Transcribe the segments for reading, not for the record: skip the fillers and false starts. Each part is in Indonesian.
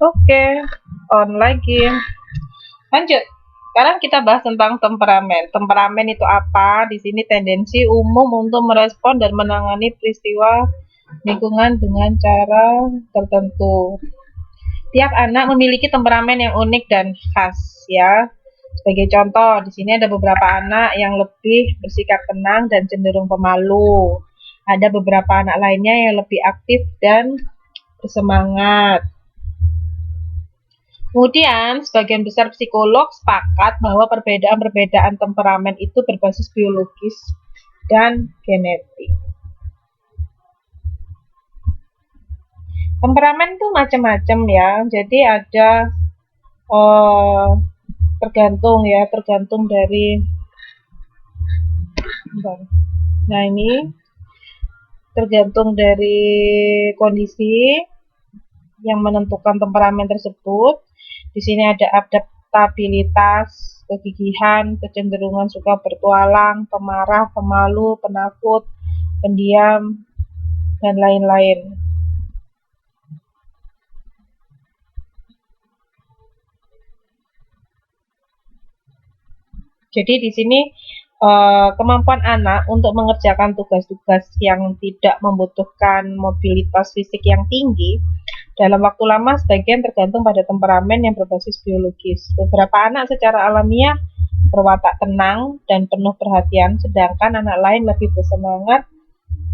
Oke, on lagi. Lanjut. Sekarang kita bahas tentang temperamen. Temperamen itu apa? Di sini tendensi umum untuk merespon dan menangani peristiwa lingkungan dengan cara tertentu. Tiap anak memiliki temperamen yang unik dan khas, ya. Sebagai contoh, di sini ada beberapa anak yang lebih bersikap tenang dan cenderung pemalu. Ada beberapa anak lainnya yang lebih aktif dan bersemangat. Kemudian, sebagian besar psikolog sepakat bahwa perbedaan-perbedaan temperamen itu berbasis biologis dan genetik. Temperamen itu macam-macam ya, jadi ada tergantung dari, nah ini tergantung dari kondisi yang menentukan temperamen tersebut. Di sini ada adaptabilitas, kegigihan, kecenderungan suka bertualang, pemarah, pemalu, penakut, pendiam, dan lain-lain. Jadi di sini kemampuan anak untuk mengerjakan tugas-tugas yang tidak membutuhkan mobilitas fisik yang tinggi dalam waktu lama sebagian tergantung pada temperamen yang berbasis biologis. Beberapa anak secara alamiah berwatak tenang dan penuh perhatian, sedangkan anak lain lebih bersemangat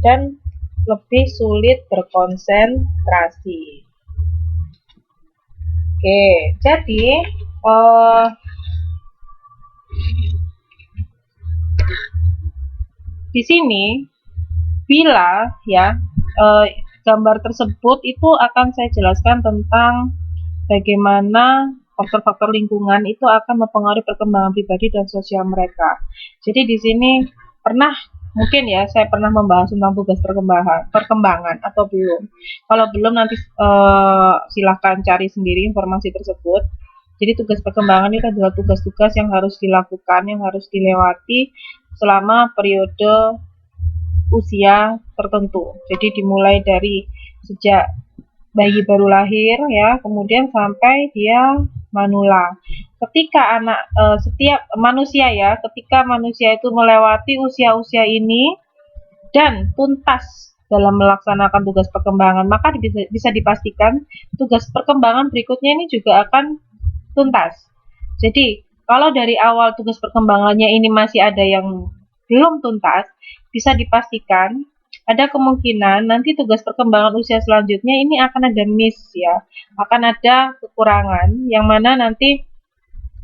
dan lebih sulit berkonsentrasi. Oke, jadi di sini bila ya gambar tersebut itu akan saya jelaskan tentang bagaimana faktor-faktor lingkungan itu akan mempengaruhi perkembangan pribadi dan sosial mereka. Jadi di sini mungkin ya saya pernah membahas tentang tugas perkembangan atau belum. Kalau belum nanti silahkan cari sendiri informasi tersebut. Jadi tugas perkembangan itu adalah tugas-tugas yang harus dilakukan, yang harus dilewati selama periode usia tertentu. Jadi dimulai dari sejak bayi baru lahir ya, kemudian sampai dia manula. Ketika setiap manusia ya, ketika manusia itu melewati usia-usia ini dan tuntas dalam melaksanakan tugas perkembangan, maka bisa dipastikan tugas perkembangan berikutnya ini juga akan tuntas. Jadi kalau dari awal tugas perkembangannya ini masih ada yang belum tuntas, bisa dipastikan ada kemungkinan nanti tugas perkembangan usia selanjutnya ini akan ada miss ya, akan ada kekurangan yang mana nanti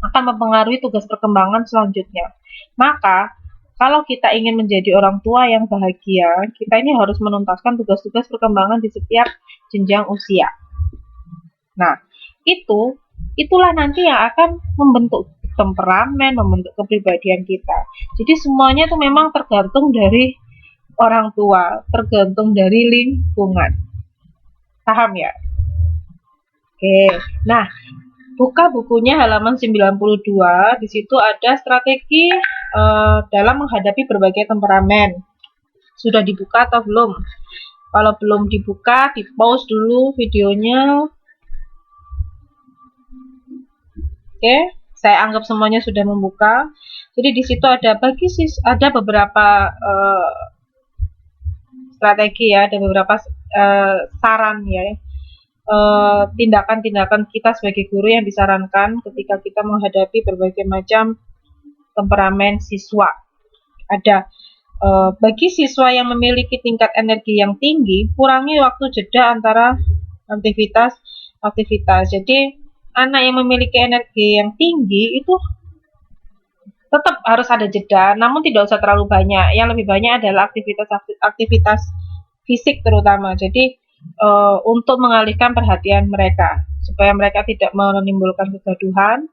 akan mempengaruhi tugas perkembangan selanjutnya. Maka kalau kita ingin menjadi orang tua yang bahagia, kita ini harus menuntaskan tugas-tugas perkembangan di setiap jenjang usia. Nah, itulah nanti yang akan membentuk temperamen, membentuk kepribadian kita. Jadi semuanya itu memang tergantung dari orang tua, tergantung dari lingkungan. Paham ya? Oke. Nah, buka bukunya halaman 92. Di situ ada strategi dalam menghadapi berbagai temperamen. Sudah dibuka atau belum? Kalau belum dibuka, di pause dulu videonya. Oke, saya anggap semuanya sudah membuka. Jadi di situ ada beberapa strategi ya, ada beberapa saran ya, tindakan-tindakan kita sebagai guru yang disarankan ketika kita menghadapi berbagai macam temperamen siswa. Ada bagi siswa yang memiliki tingkat energi yang tinggi, kurangi waktu jeda antara aktivitas. Jadi anak yang memiliki energi yang tinggi itu tetap harus ada jeda, namun tidak usah terlalu banyak. Yang lebih banyak adalah aktivitas fisik terutama. Jadi untuk mengalihkan perhatian mereka supaya mereka tidak menimbulkan kegaduhan.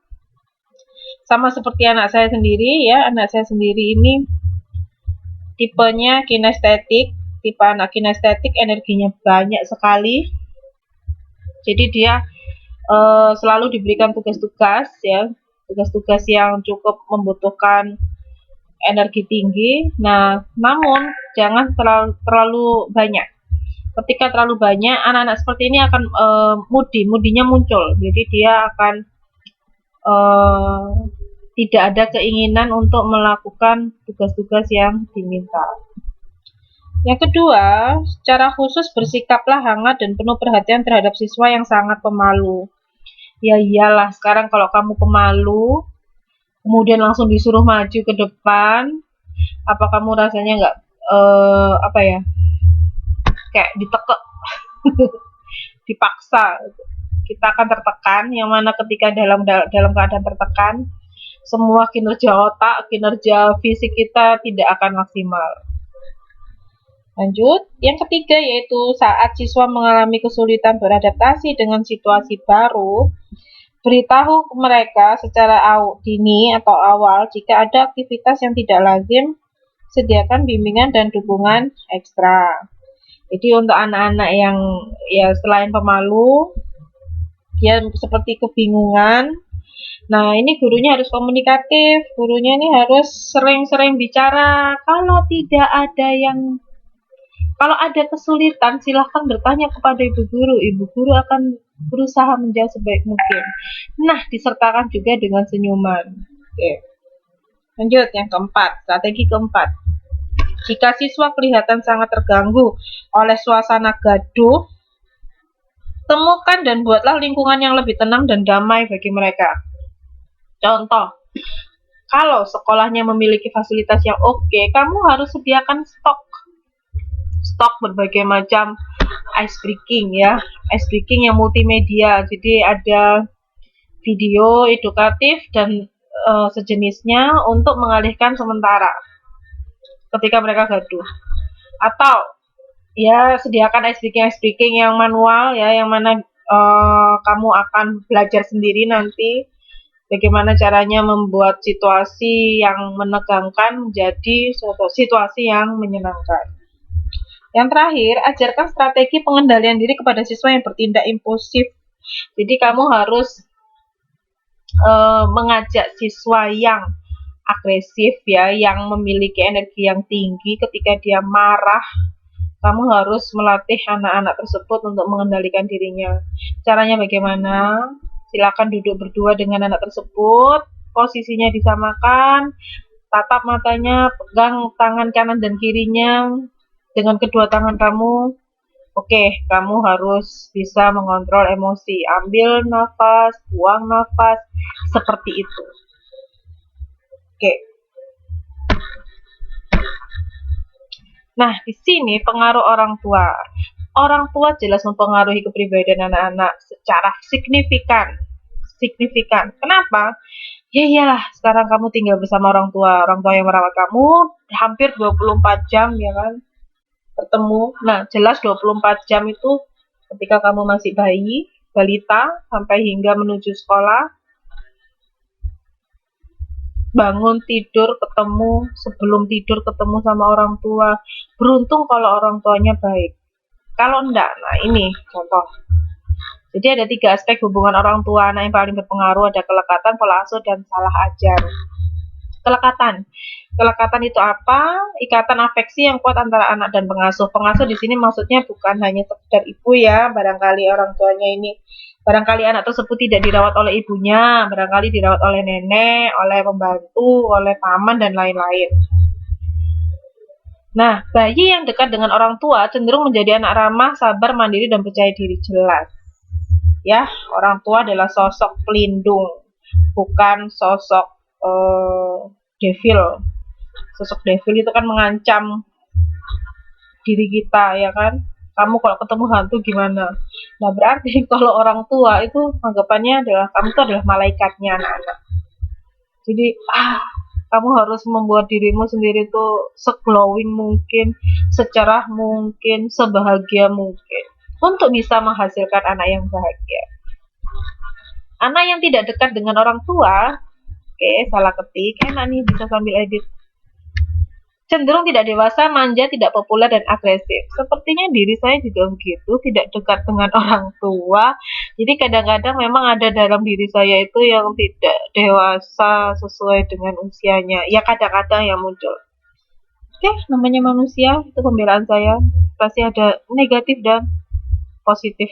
Sama seperti anak saya sendiri ya, anak saya sendiri ini tipenya kinestetik, tipe anak kinestetik, energinya banyak sekali. Jadi dia selalu diberikan tugas-tugas ya, tugas-tugas yang cukup membutuhkan energi tinggi. Nah, namun jangan terlalu banyak. Ketika terlalu banyak, anak-anak seperti ini akan mudinya muncul. Jadi dia akan tidak ada keinginan untuk melakukan tugas-tugas yang diminta. Yang kedua, secara khusus bersikaplah hangat dan penuh perhatian terhadap siswa yang sangat pemalu. Ya iyalah, sekarang kalau kamu pemalu, kemudian langsung disuruh maju ke depan, apa kamu rasanya nggak kayak ditekek, dipaksa? Kita akan tertekan, yang mana ketika dalam keadaan tertekan, semua kinerja otak, kinerja fisik kita tidak akan maksimal. Lanjut, yang ketiga yaitu saat siswa mengalami kesulitan beradaptasi dengan situasi baru, beritahu mereka secara dini atau awal jika ada aktivitas yang tidak lazim, sediakan bimbingan dan dukungan ekstra. Jadi untuk anak-anak yang ya selain pemalu, dia seperti kebingungan. Nah, ini gurunya harus komunikatif, gurunya ini harus sering-sering bicara. Kalau ada kesulitan, silahkan bertanya kepada ibu guru. Ibu guru akan berusaha menjawab sebaik mungkin. Nah, disertakan juga dengan senyuman. Oke. Lanjut, yang keempat, strategi keempat. Jika siswa kelihatan sangat terganggu oleh suasana gaduh, temukan dan buatlah lingkungan yang lebih tenang dan damai bagi mereka. Contoh, kalau sekolahnya memiliki fasilitas yang oke, kamu harus sediakan stok berbagai macam ice breaking ya, ice breaking yang multimedia. Jadi ada video edukatif dan sejenisnya untuk mengalihkan sementara ketika mereka gaduh. Atau ya sediakan ice breaking yang manual ya, yang mana kamu akan belajar sendiri nanti bagaimana caranya membuat situasi yang menegangkan menjadi suatu situasi yang menyenangkan. Yang terakhir, ajarkan strategi pengendalian diri kepada siswa yang bertindak impulsif. Jadi kamu harus mengajak siswa yang agresif ya, yang memiliki energi yang tinggi ketika dia marah. Kamu harus melatih anak-anak tersebut untuk mengendalikan dirinya. Caranya bagaimana? Silakan duduk berdua dengan anak tersebut, posisinya disamakan, tatap matanya, pegang tangan kanan dan kirinya dengan kedua tangan kamu. Oke, kamu harus bisa mengontrol emosi. Ambil nafas, buang nafas, seperti itu. Oke. Nah, di sini pengaruh orang tua. Orang tua jelas mempengaruhi kepribadian anak-anak secara signifikan. Kenapa? Ya iyalah, sekarang kamu tinggal bersama orang tua yang merawat kamu hampir 24 jam ya kan, bertemu. Nah, jelas 24 jam itu ketika kamu masih bayi, balita, sampai hingga menuju sekolah, bangun tidur ketemu, sebelum tidur ketemu sama orang tua. Beruntung kalau orang tuanya baik. Kalau enggak, nah ini contoh. Jadi ada 3 aspek hubungan orang tua anak yang paling berpengaruh, ada kelekatan, pola asuh, dan salah ajar. Kelekatan itu apa? Ikatan afeksi yang kuat antara anak dan pengasuh. Pengasuh di sini maksudnya bukan hanya sekedar ibu ya, barangkali orang tuanya ini, barangkali anak tersebut tidak dirawat oleh ibunya, barangkali dirawat oleh nenek, oleh pembantu, oleh paman, dan lain-lain. Nah, bayi yang dekat dengan orang tua cenderung menjadi anak ramah, sabar, mandiri, dan percaya diri. Jelas ya, orang tua adalah sosok pelindung, bukan sosok devil. Sosok devil itu kan mengancam diri kita ya kan. Kamu kalau ketemu hantu gimana? Nah, berarti kalau orang tua itu anggapannya adalah kamu itu adalah malaikatnya anak-anak. Jadi kamu harus membuat dirimu sendiri tuh se-glowing mungkin, secerah mungkin, sebahagia mungkin untuk bisa menghasilkan anak yang bahagia. Anak yang tidak dekat dengan orang tua, salah ketik, enak nih bisa sambil edit. Cenderung tidak dewasa, manja, tidak populer, dan agresif. Sepertinya diri saya juga begitu, tidak dekat dengan orang tua. Jadi kadang-kadang memang ada dalam diri saya itu yang tidak dewasa sesuai dengan usianya. Ya kadang-kadang yang muncul. Oke, namanya manusia, itu pembelaan saya. pasti ada negatif dan positif.